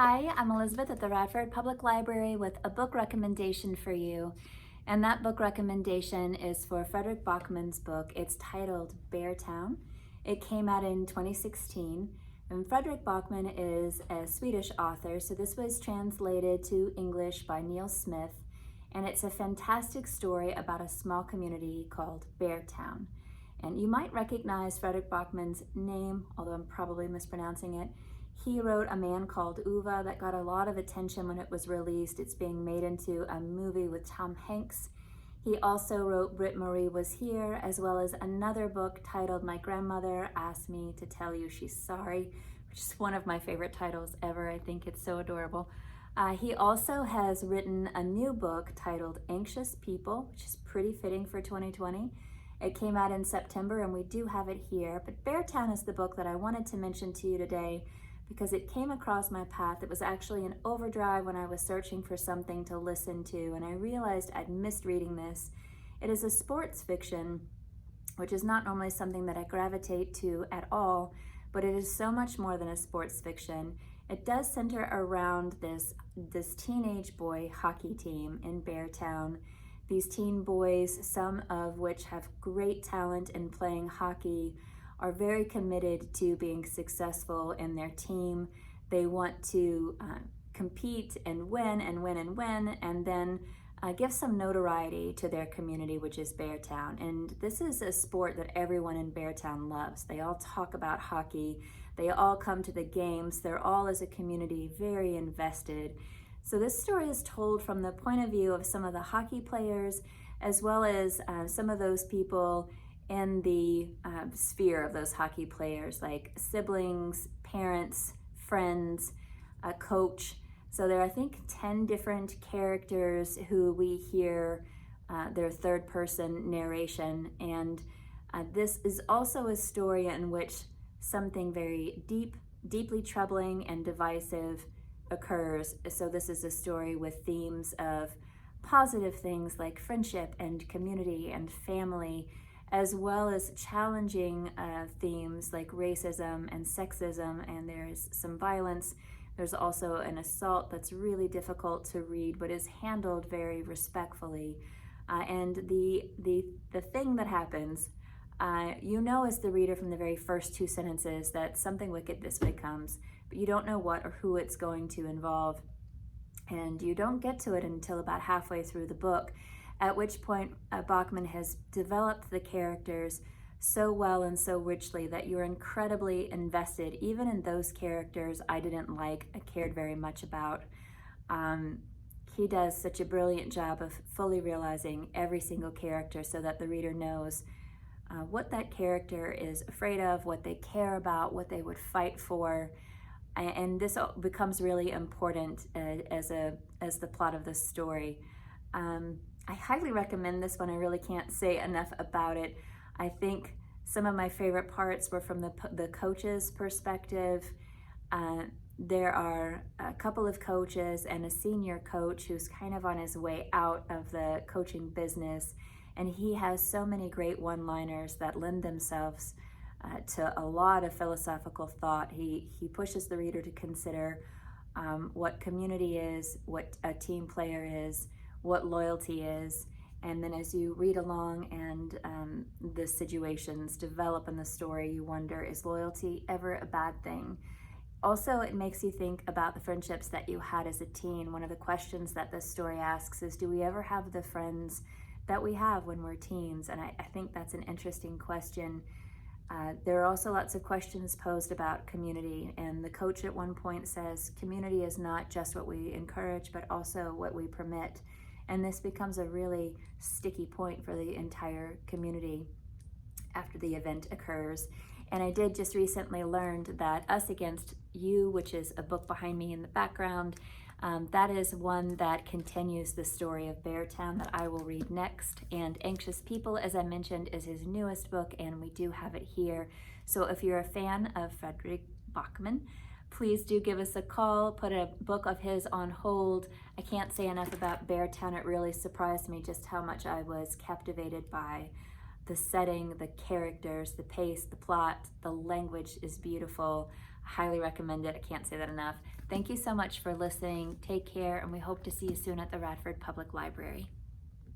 Hi, I'm Elizabeth at the Radford Public Library with a book recommendation for you. And that book recommendation is for Fredrik Bachman's book. It's titled Beartown. It came out in 2016. And Fredrik Bachman is a Swedish author, so this was translated to English by Neil Smith. And it's a fantastic story about a small community called Beartown. And you might recognize Fredrik Bachman's name, although I'm probably mispronouncing it. He wrote A Man Called Ove that got a lot of attention when it was released. It's being made into a movie with Tom Hanks. He also wrote Britt Marie Was Here, as well as another book titled My Grandmother Asked Me to Tell You She's Sorry, which is one of my favorite titles ever. I think it's so adorable. He also has written a new book titled Anxious People, which is pretty fitting for 2020. It came out in September and we do have it here, but Beartown is the book that I wanted to mention to you today because it came across my path. It was actually an overdrive when I was searching for something to listen to, and I realized I'd missed reading this. It is a sports fiction, which is not normally something that I gravitate to at all, but it is so much more than a sports fiction. It does center around this teenage boy hockey team in Beartown. These teen boys, some of which have great talent in playing hockey, are very committed to being successful in their team. They want to compete and win and win and win, and then give some notoriety to their community, which is Beartown. And this is a sport that everyone in Beartown loves. They all talk about hockey. They all come to the games. They're all, as a community, very invested. So this story is told from the point of view of some of the hockey players, as well as some of those people in the sphere of those hockey players, like siblings, parents, friends, a coach. So there are, I think, 10 different characters who we hear their third person narration. And this is also a story in which something very deeply troubling and divisive occurs. So this is a story with themes of positive things like friendship and community and family, as well as challenging themes like racism and sexism, and there's some violence. There's also an assault that's really difficult to read, but is handled very respectfully. And the thing that happens, you know as the reader from the very first two sentences that something wicked this way comes, but you don't know what or who it's going to involve. And you don't get to it until about halfway through the book, at which point Bachman has developed the characters so well and so richly that you're incredibly invested, even in those characters I didn't like, I cared very much about. He does such a brilliant job of fully realizing every single character so that the reader knows what that character is afraid of, what they care about, what they would fight for. And this becomes really important as the plot of the story. I highly recommend this one. I really can't say enough about it. I think some of my favorite parts were from the coach's perspective. There are a couple of coaches and a senior coach who's kind of on his way out of the coaching business, and he has so many great one-liners that lend themselves to a lot of philosophical thought. He pushes the reader to consider what community is, what a team player is, what loyalty is, and then as you read along and the situations develop in the story, you wonder, is loyalty ever a bad thing? Also, it makes you think about the friendships that you had as a teen. One of the questions that this story asks is, do we ever have the friends that we have when we're teens? And I think that's an interesting question. There are also lots of questions posed about community, and the coach at one point says, community is not just what we encourage, but also what we permit. And this becomes a really sticky point for the entire community after the event occurs. And I did just recently learn that Us Against You, which is a book behind me in the background, that is one that continues the story of Beartown that I will read next. And Anxious People, as I mentioned, is his newest book, and we do have it here. So if you're a fan of Fredrik Bachman, please do give us a call, put a book of his on hold. I can't say enough about Beartown. It really surprised me just how much I was captivated by the setting, the characters, the pace, the plot. The language is beautiful. Highly recommend it. I can't say that enough. Thank you so much for listening. Take care, and we hope to see you soon at the Radford Public Library.